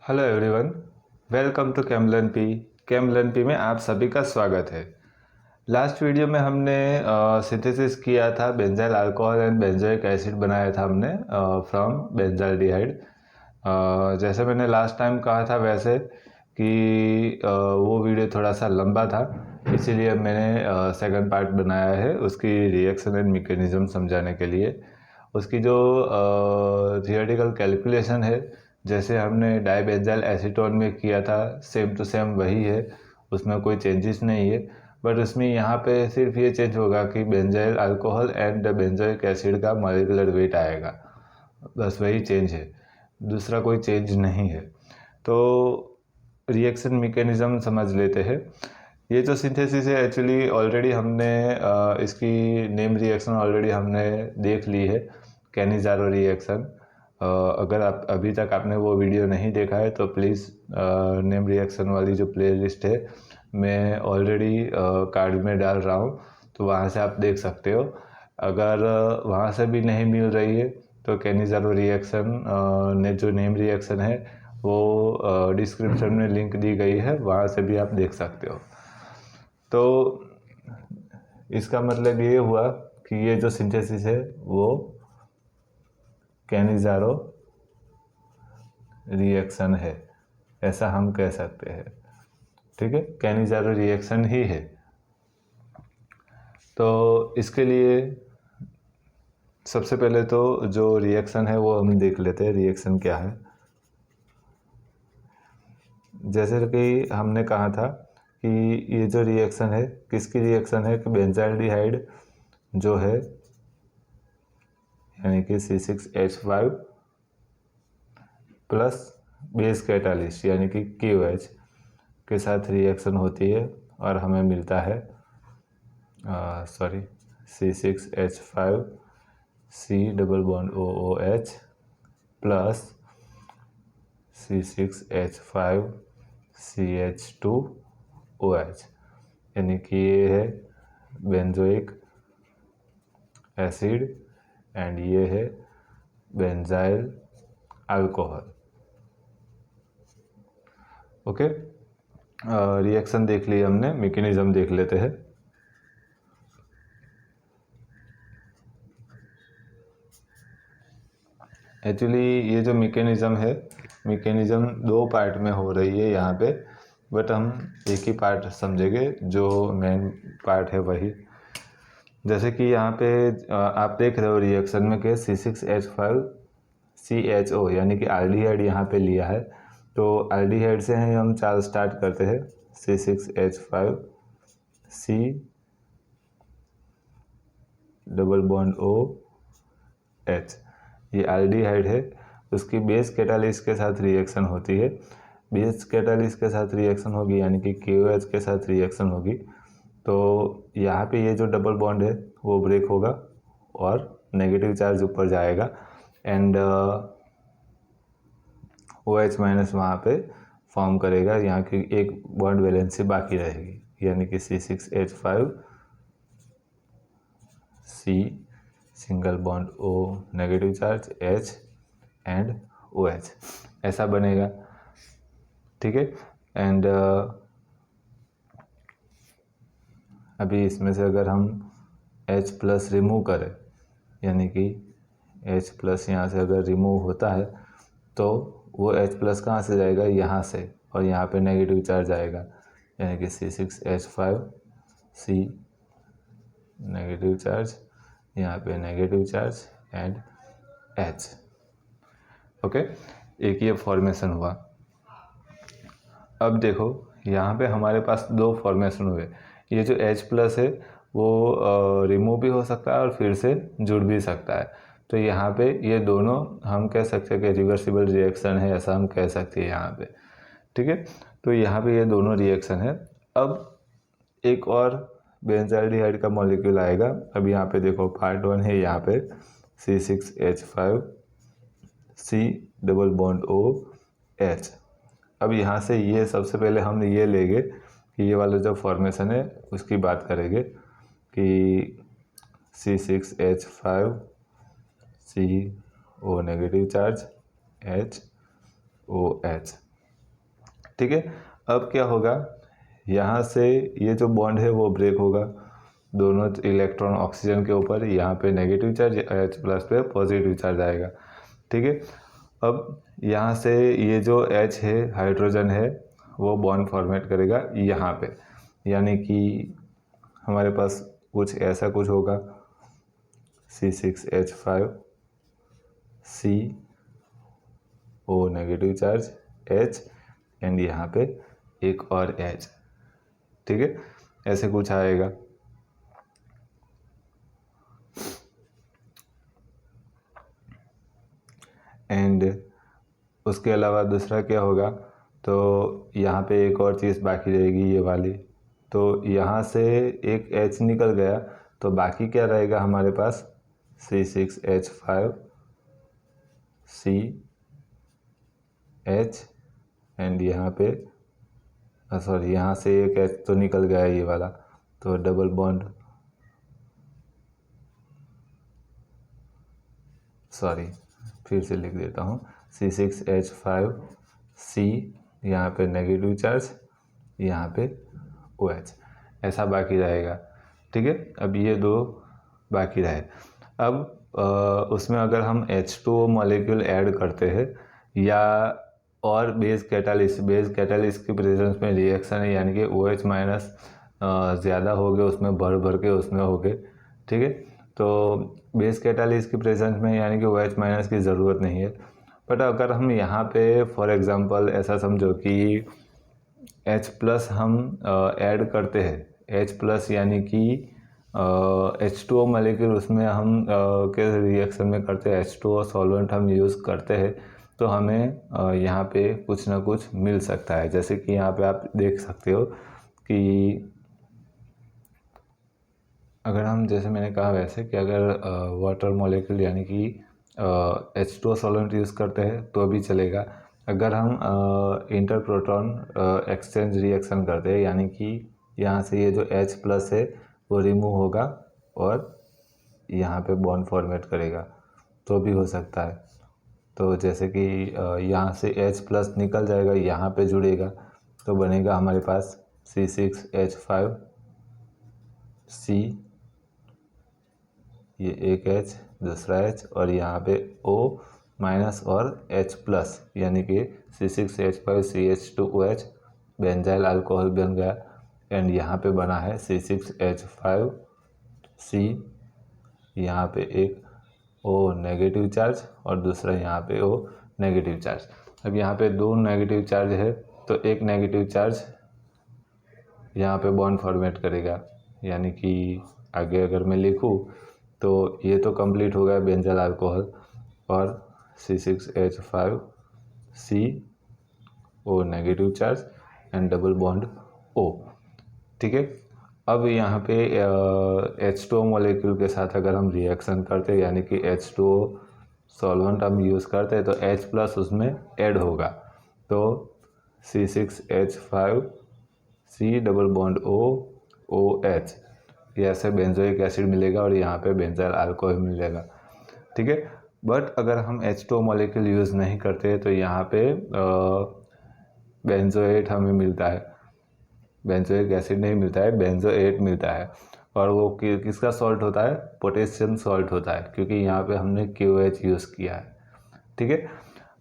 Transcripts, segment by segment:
Hello everyone, welcome to Chem Learn P में आप सभी का स्वागत है। लास्ट वीडियो में हमने सिंथेसिस किया था, benzyl alcohol and benzoic acid बनाया था हमने फ्रॉम बेंजाल्डिहाइड। जैसे मैंने लास्ट टाइम कहा था वैसे कि वो वीडियो थोड़ा सा लंबा था, इसीलिए मैंने सेकंड पार्ट बनाया है उसकी रिएक्शन एंड मैकेनिज्म समझाने के लिए। उसकी जो थियोरेटिकल कैलकुलेशन है, जैसे हमने डाइबेंजाइल एसीटोन में किया था, सेम टू सेम वही है, उसमें कोई चेंजेस नहीं है। बट उसमें यहाँ पे सिर्फ ये चेंज होगा कि benzyl alcohol and benzoic acid का मॉलिक्यूलर वेट आएगा, बस वही चेंज है, दूसरा कोई चेंज नहीं है। तो रिएक्शन मैकेनिज्म समझ लेते हैं। ये जो सिंथेसिस है एक्चुअली ऑलरेडी हमने इसकी नेम रिएक्शन ऑलरेडी हमने देख ली है, कैनिज़ारो रिएक्शन। अगर आप अभी तक आपने वो वीडियो नहीं देखा है तो प्लीज़ नेम रिएक्शन वाली जो प्लेलिस्ट है मैं ऑलरेडी कार्ड में डाल रहा हूँ, तो वहाँ से आप देख सकते हो। अगर वहाँ से भी नहीं मिल रही है तो कैनिज़ारो रिएक्शन ने जो नेम रिएक्शन है वो डिस्क्रिप्शन में लिंक दी गई है, वहाँ से भी आप देख सकते हो। तो इसका मतलब ये हुआ कि ये जो सिंथेसिस है वो कैनिज़ारो रिएक्शन है, ऐसा हम कह सकते हैं। ठीक है, कैनिज़ारो रिएक्शन ही है। तो इसके लिए सबसे पहले तो जो रिएक्शन है वो हम देख लेते हैं, रिएक्शन क्या है। जैसे कि हमने कहा था कि ये जो रिएक्शन है किसकी रिएक्शन है, कि बेंजाल्डिहाइड जो है यानी कि C6H5 प्लस बेस कैटालिस्ट यानी कि KOH के साथ रिएक्शन होती है और हमें मिलता है C6H5 C double bond OOH plus C6H5 CH2OH, यानी कि ये है बेंजोइक एसिड एंड ये है बेंजाइल अल्कोहल। ओके, रिएक्शन देख ली हमने, मैकेनिज्म देख लेते हैं। एक्चुअली ये जो मैकेनिज्म है, मैकेनिज्म दो पार्ट में हो रही है यहाँ पे, बट हम एक ही पार्ट समझेंगे, जो मेन पार्ट है वही। जैसे कि यहाँ पे आप देख रहे हो रिएक्शन में कि C6H5 CHO यानी कि आल्डिहाइड यहाँ पे लिया है, तो आल्डिहाइड से ही हम चाल स्टार्ट करते हैं। C6H5 C double bond OH, ये आल्डिहाइड है, उसकी बेस कैटालिस्ट के साथ रिएक्शन होती है। बेस कैटालिस्ट के साथ रिएक्शन होगी यानी कि KOH के साथ रिएक्शन होगी, तो यहाँ पे ये जो डबल बॉन्ड है वो ब्रेक होगा और नेगेटिव चार्ज ऊपर जाएगा एंड OH माइनस वहाँ पे फॉर्म करेगा, यहाँ की एक बॉन्ड वैलेंसी बाकी रहेगी यानी कि C6H5 C single bond O negative charge H and OH, ऐसा बनेगा। ठीक है, एंड अभी इसमें से अगर हम H प्लस रिमूव करें यानी कि H प्लस यहाँ से अगर रिमूव होता है तो वो H प्लस कहाँ से जाएगा, यहाँ से, और यहाँ पे नेगेटिव चार्ज आएगा यानी कि C6H5 C नेगेटिव चार्ज, यहाँ पे negative charge and H। Okay, एक ये फॉर्मेशन हुआ। अब देखो यहाँ पे हमारे पास दो फॉर्मेशन हुए। ये जो H प्लस है वो रिमूव भी हो सकता है और फिर से जुड़ भी सकता है, तो यहाँ पे ये दोनों हम कह सकते हैं कि रिवर्सिबल रिएक्शन है, ऐसा हम कह सकते हैं यहाँ पे। ठीक है, तो यहाँ पे ये दोनों रिएक्शन है। अब एक और बेंजाल्डिहाइड का मॉलिक्यूल आएगा। अब यहाँ पे देखो पार्ट 1 है, यहाँ पे C6H5 C double bond OH। अब यहाँ से ये सबसे पहले हम ये लेंगे कि ये वाला जो फॉर्मेशन है उसकी बात करेंगे कि C6H5 CO negative charge HOH। ठीक है। अब क्या होगा, यहाँ से ये जो बॉन्ड है वो ब्रेक होगा, दोनों इलेक्ट्रॉन ऑक्सीजन के ऊपर, यहाँ पे नेगेटिव चार्ज, H प्लस पे पॉजिटिव चार्ज आएगा। ठीक है। अब यहाँ से ये जो H है, हाइड्रोजन है, वो बॉन्ड फॉर्मेट करेगा यहाँ पे, यानी कि हमारे पास कुछ ऐसा कुछ होगा, C6H5 CO negative charge H and यहाँ पे एक और H। ठीक है, ऐसे कुछ आएगा। एंड उसके अलावा दूसरा क्या होगा, तो यहाँ पे एक और चीज़ बाकी रहेगी, ये वाली। तो यहाँ से एक H निकल गया, तो बाकी क्या रहेगा हमारे पास, C6H5 CH एंड यहाँ पे सॉरी, यहाँ से एक H तो निकल गया ये वाला, तो डबल बॉन्ड, सॉरी फिर से लिख देता हूँ, C6H5 C, यहाँ पे नेगेटिव चार्ज, यहाँ पे OH, ऐसा बाकी रहेगा। ठीक है, अब ये दो बाकी रहे। अब उसमें अगर हम H2O मॉलिक्यूल ऐड करते हैं या और बेस कैटालिस्ट की प्रेजेंस में रिएक्शन है, यानी कि OH माइनस ज़्यादा हो गए उसमें, भर के उसमें हो गए। ठीक है, तो बेस कैटालिस्ट की प्रेजेंस में यानी कि OH माइनस की ज़रूरत नहीं है। बट अगर हम यहाँ पे फॉर एग्ज़ाम्पल ऐसा समझो कि H प्लस हम ऐड करते हैं, H प्लस यानी कि H2O मॉलिक्यूल उसमें हम के रिएक्शन में करते हैं, H2O सॉल्वेंट हम यूज़ करते हैं, तो हमें यहाँ पे कुछ ना कुछ मिल सकता है। जैसे कि यहाँ पे आप देख सकते हो कि अगर हम, जैसे मैंने कहा वैसे, कि अगर वाटर मॉलिक्यूल यानी कि H2O सॉल्वेंट यूज़ करते हैं तो भी चलेगा। अगर हम इंटर प्रोटॉन एक्सचेंज रिएक्शन करते हैं, यानी कि यहाँ से ये जो H प्लस है वो रिमूव होगा और यहाँ पे बॉन्ड फॉर्मेट करेगा, तो भी हो सकता है। तो जैसे कि यहाँ से H प्लस निकल जाएगा, यहाँ पे जुड़ेगा, तो बनेगा हमारे पास C6H5 C, ये एक H, दूसरा H, और यहाँ पे O माइनस और H प्लस, यानी कि C6H5CH2OH बेंजाइल अल्कोहल बन गया। एंड यहाँ पे बना है C6H5C, यहाँ पे एक O नेगेटिव चार्ज और दूसरा यहाँ पे O नेगेटिव चार्ज। अब यहाँ पे दो नेगेटिव चार्ज है, तो एक नेगेटिव चार्ज यहाँ पे बॉन्ड फॉर्मेट करेगा, यानी कि आगे अगर मैं लिखूँ तो ये तो कंप्लीट हो गया बेंजाइल अल्कोहल और C6H5CO negative charge and double bond O। ठीक है, अब यहाँ पे H2O मॉलिक्यूल के साथ अगर हम रिएक्शन करते हैं, यानी कि H2O सॉल्वेंट हम यूज़ करते हैं, तो H प्लस उसमें ऐड होगा, तो C6H5C डबल बॉन्ड OH, ये ऐसे बेंजोइक एसिड मिलेगा और यहाँ पे बेंजाइल अल्कोहल मिलेगा। ठीक है, बट अगर हम H2O मॉलिक्यूल यूज़ नहीं करते तो यहाँ पे बेंजोएट हमें मिलता है, बेंजोइक एसिड नहीं मिलता है, बेंजोएट मिलता है। और वो किसका सॉल्ट होता है, पोटेशियम सॉल्ट होता है, क्योंकि यहाँ पे हमने KOH यूज़ किया है। ठीक है,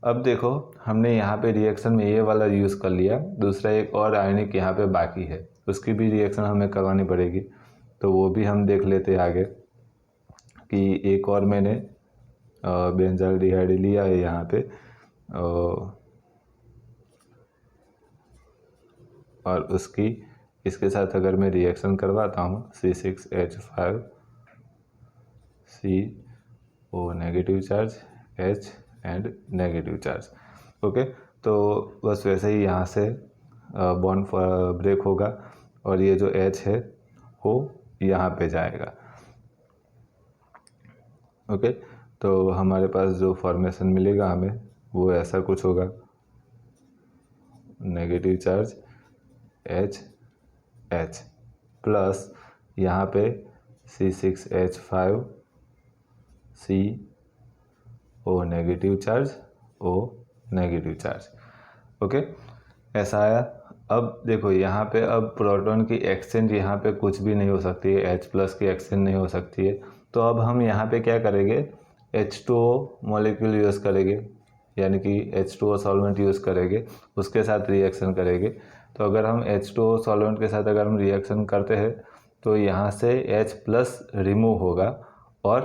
अब देखो हमने यहाँ पे रिएक्शन में ये वाला यूज़ कर लिया, दूसरा एक और आयनिक यहाँ पे बाकी है, उसकी भी रिएक्शन हमें करवानी पड़ेगी, तो वो भी हम देख लेते हैं आगे। कि एक और मैंने बेंजाल्डिहाइड लिया है यहाँ पे, और उसकी इसके साथ अगर मैं रिएक्शन करवाता हूँ C6H5CO negative charge H and negative charge. Okay, तो बस वैसे ही यहाँ से बॉन्ड ब्रेक होगा और ये जो H है वो यहाँ पे जाएगा। ओके, तो हमारे पास जो फॉर्मेशन मिलेगा हमें वो ऐसा कुछ होगा, नेगेटिव चार्ज H प्लस यहाँ पे C6H5CO negative charge O negative charge. Okay, ऐसा आया। अब देखो यहाँ पे अब प्रोटॉन की एक्सचेंज यहाँ पे कुछ भी नहीं हो सकती है, H+ की एक्सचेंज नहीं हो सकती है। तो अब हम यहाँ पे क्या करेंगे, H2O मॉलिक्यूल यूज़ करेंगे, यानी कि H2O सॉल्वेंट यूज़ करेंगे, उसके साथ रिएक्शन करेंगे। तो अगर हम H2O सॉल्वेंट के साथ अगर हम रिएक्शन करते हैं तो यहाँ से H+ रिमूव होगा और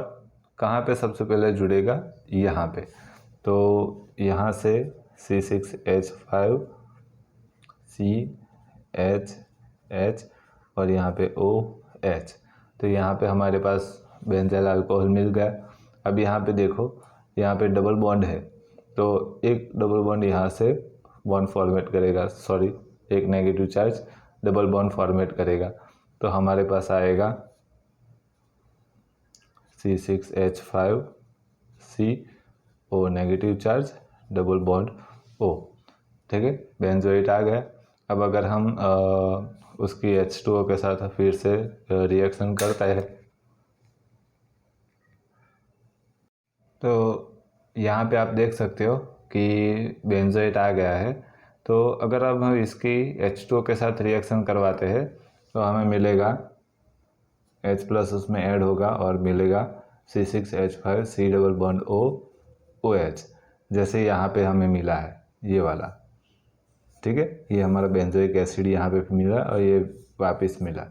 कहाँ पे सबसे पहले जुड़ेगा, यहाँ पे। तो यहाँ से C6H5 CH और यहाँ पे OH। तो यहाँ पे हमारे पास बेंजाइल अल्कोहल मिल गया। अब यहाँ पे देखो, यहाँ पे डबल बॉन्ड है, तो एक डबल बॉन्ड यहाँ से बॉन्ड फॉर्मेट करेगा, सॉरी एक negative charge double bond format करेगा। तो हमारे पास आएगा C6H5 CO negative charge double bond O। ठीक है, बेंजोइट आ गया। अब अगर हम उसकी H2O के साथ फिर से रिएक्शन करता है तो यहाँ पे आप देख सकते हो कि बेंजोइट आ गया है। तो अगर अब हम इसकी H2O के साथ रिएक्शन करवाते हैं तो हमें मिलेगा H+ उसमें ऐड होगा और मिलेगा C6H5 C double bond O OH, जैसे यहाँ पे हमें मिला है ये वाला। ठीक है, ये हमारा बेंजोइक एसिड यहाँ पे मिला और ये वापस मिला।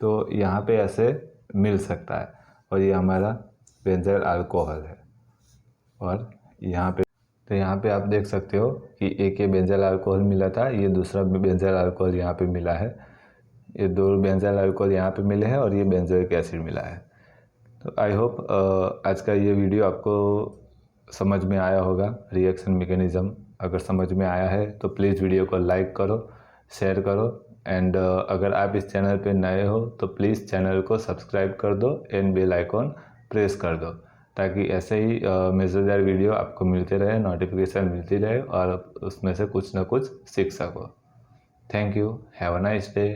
तो यहाँ पे ऐसे मिल सकता है और ये हमारा बेंजाइल अल्कोहल है। और यहाँ पे तो यहाँ पे आप देख सकते हो कि एक ये बेंजाइल अल्कोहल मिला था, ये दूसरा बेंजाइल अल्कोहल यहाँ पे मिला है। ये दो बेंजाइल अल्कोहल यहाँ पे मिले हैं और ये बेंजोइक एसिड मिला है। तो आई होप आज का ये वीडियो आपको समझ में आया होगा, रिएक्शन मैकेनिज़्म। अगर समझ में आया है तो प्लीज़ वीडियो को लाइक करो, शेयर करो एंड अगर आप इस चैनल पे नए हो तो प्लीज़ चैनल को सब्सक्राइब कर दो एंड बेल आइकॉन प्रेस कर दो, ताकि ऐसे ही मज़ेदार वीडियो आपको मिलते रहे, नोटिफिकेशन मिलती रहे और उसमें से कुछ ना कुछ सीख सको। Thank you, have a nice day.